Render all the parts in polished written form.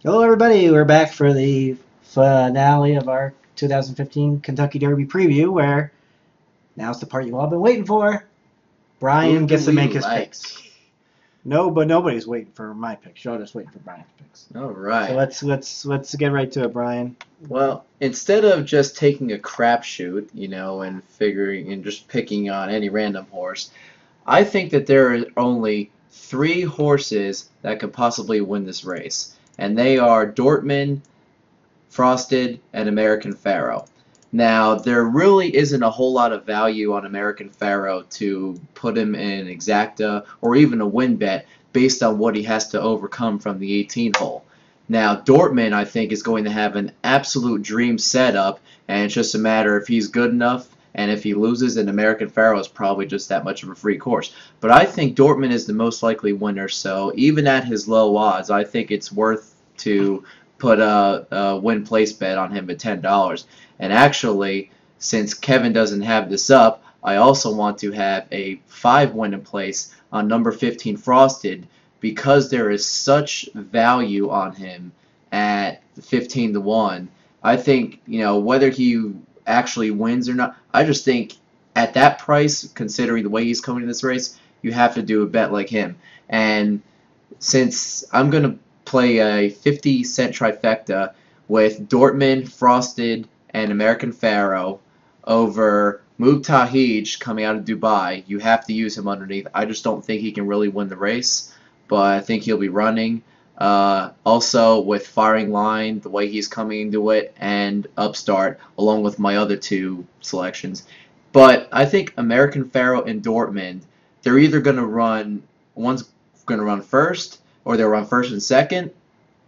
Hello, everybody. We're back for the finale of our 2015 Kentucky Derby preview, where now's the part you've all been waiting for. Brian Who gets do to we make his like? picks. No, but nobody's waiting for my picks. You're all just waiting for Brian's picks. All So right. let's get right to it, Brian. Well, instead of just taking a crapshoot, and figuring and just picking on any random horse, I think that there are only three horses that could possibly win this race, and they are Dortmund, Frosted, and American Pharoah. Now, there really isn't a whole lot of value on American Pharoah to put him in exacta or even a win bet based on what he has to overcome from the 18 hole. Now, Dortmund, I think, is going to have an absolute dream setup, and it's just a matter if he's good enough, and if he loses, then American Pharoah is probably just that much of a free course. But I think Dortmund is the most likely winner, so even at his low odds, I think it's worth to put a win place bet on him at $10. And actually, since Kevin doesn't have this up, I also want to have a 5 win in place on number 15 Frosted because there is such value on him at 15 to 1. I think, whether he actually wins or not, I just think at that price, considering the way he's coming to this race, you have to do a bet like him. And since I'm going to play a 50-cent trifecta with Dortmund, Frosted, and American Pharoah over Mubtahij coming out of Dubai, you have to use him underneath. I just don't think he can really win the race, but I think he'll be running. Also, with Firing Line, the way he's coming into it, and Upstart, along with my other two selections. But I think American Pharoah and Dortmund, they're either going to run, one's going to run first, or they'll run first and second,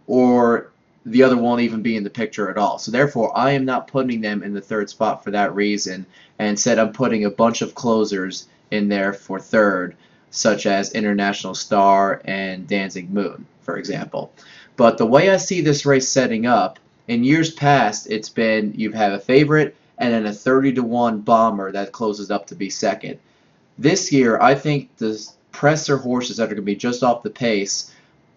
or the other won't even be in the picture at all. So therefore, I am not putting them in the third spot for that reason, and instead I'm putting a bunch of closers in there for third, such as International Star and Danzig Moon, for example. But the way I see this race setting up, in years past, it's been you have a favorite and then a 30 to 1 bomber that closes up to be second. This year, I think the presser horses that are going to be just off the pace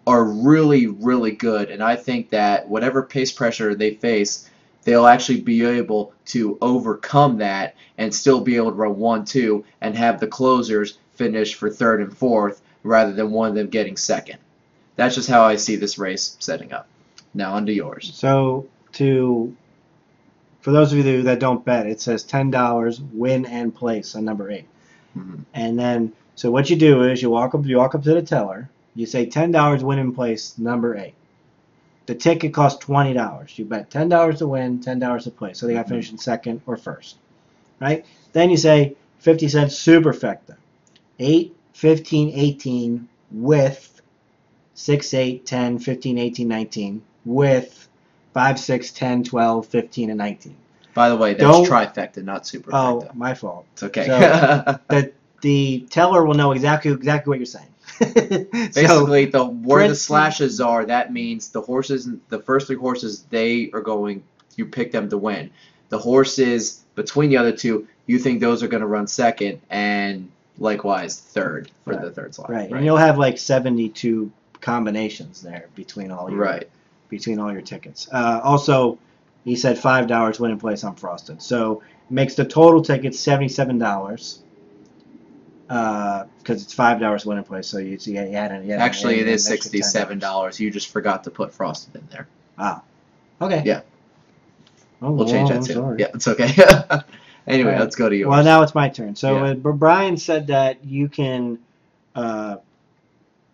are really, really good, and I think that whatever pace pressure they face, they'll actually be able to overcome that and still be able to run 1-2 and have the closers finish for third and fourth rather than one of them getting second. That's just how I see this race setting up. Now on to yours. So for those of you that don't bet, it says $10 win and place on number 8. Mm-hmm. And then so what you do is you walk up to the teller. You say $10 win in place, number 8. The ticket costs $20. You bet $10 to win, $10 to play. So they got to finish in second or first, right? Then you say 50 cents superfecta. 8, 15, 18 with 6, 8, 10, 15, 18, 19 with 5, 6, 10, 12, 15, and 19. By the way, that's trifecta, not superfecta. Oh, my fault. It's okay. So the teller will know exactly what you're saying. Basically, where the slashes are, that means the horses, the first 3 horses, you pick them to win. The horses between the other two, you think those are going to run second, and likewise third for the third slot. Right, and you'll have like 72 combinations there between all your tickets. Also, he said $5 win in place on Frosted, so it makes the total ticket $77. Because it's $5 win in place, so you add in. Actually, it is $67. You just forgot to put Frosted in there. Ah, okay. Yeah. Oh, we'll change that too. Sorry. Yeah, it's okay. Anyway, let's go to yours. Well, now it's my turn. So Brian said that you can hit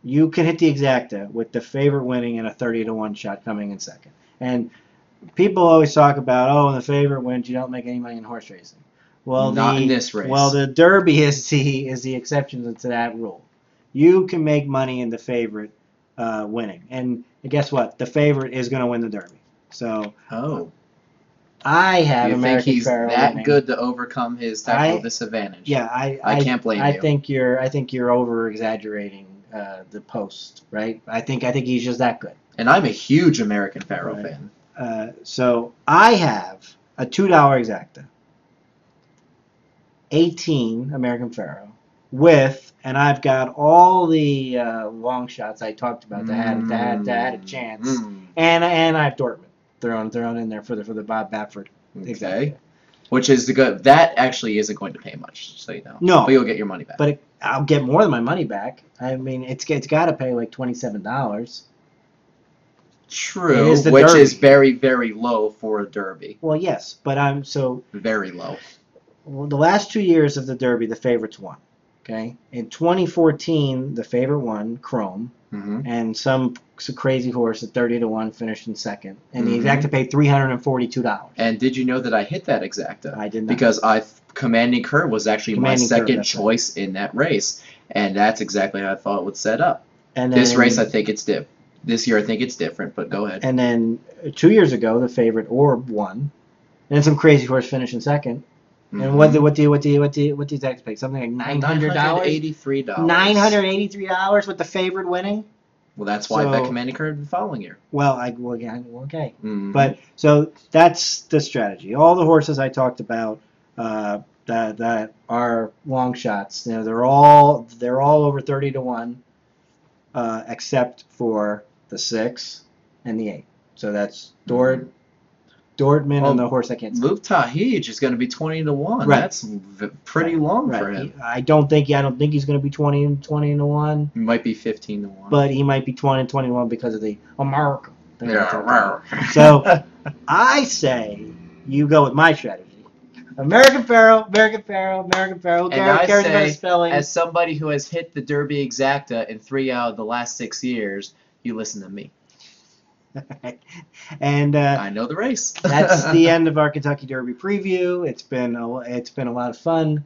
the exacta with the favorite winning and a 30 to 1 shot coming in second. And people always talk about, when the favorite wins, you don't make any money in horse racing. Well, not in this race. Well, the Derby is the exception to that rule. You can make money in the favorite winning, and guess what? The favorite is going to win the Derby. So, I have American Pharoah that winning. Good to overcome his technical disadvantage. Yeah, I can't blame you. I think you're over exaggerating the post, right? I think he's just that good. And I'm a huge American Pharoah fan. So I have a $2 exacta. 18 American Pharoah with, and I've got all the long shots I talked about that had a chance And I have Dortmund thrown in there for the Bob Baffert. Okay. Which is the good. That actually isn't going to pay much, so you know. No. But you'll get your money back. But I'll get more than my money back. I mean, it's got to pay like $27. True, It is the which Derby. is very, very low for a Derby. Well, yes, but Very low. Well, the last 2 years of the Derby, the favorites won. Okay, in 2014, the favorite won, Chrome, and some crazy horse at 30-1 finished in second, and the exacta paid $342. And did you know that I hit that exacta? I did not. Because Commanding Curve was actually my second choice in that race, and that's exactly how I thought it would set up. And this race, I think it's This year, I think it's different, but go ahead. And then 2 years ago, the favorite Orb won, and some crazy horse finished in second. And what do you expect? Something like $900? $983. $983 with the favorite winning? Well, that's why I bet Commanding Curve the following year. Okay. But so that's the strategy. All the horses I talked about that are long shots, you know, they're all over 30-1, except for the 6 and the 8. So that's Dortmund and the horse I can't see. Luke Tahij is going to be 20-1. Right. That's pretty long for him. I don't think he's going to be 20-1. He might be 15-1. But he might be 20-1 because of the America. Yeah. So I say you go with my strategy. American Pharoah. Who cares about his spelling? As somebody who has hit the Derby exacta in 3 out of the last 6 years, you listen to me. And I know the race. That's the end of our Kentucky Derby preview. It's been a lot of fun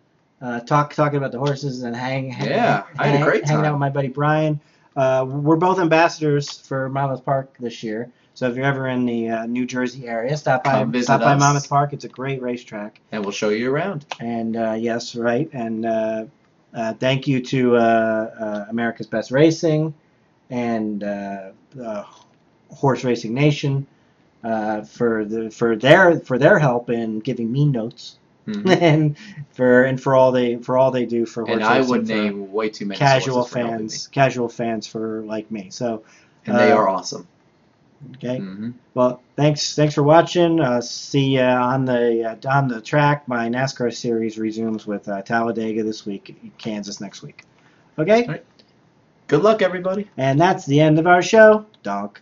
talking about the horses and I had a great time hanging out with my buddy Brian. We're both ambassadors for Monmouth Park this year, so if you're ever in the New Jersey area, stop by Monmouth Park. It's a great racetrack, and we'll show you around. And yes, right. And thank you to America's Best Racing and Horse Racing Nation for their help in giving me notes and for all they do for horse racing. And I would name way too many casual fans for like me. So and they are awesome. Okay. Well, thanks for watching. See you on the track. My NASCAR series resumes with Talladega this week, Kansas next week. Okay. All right. Good luck, everybody. And that's the end of our show. Donk.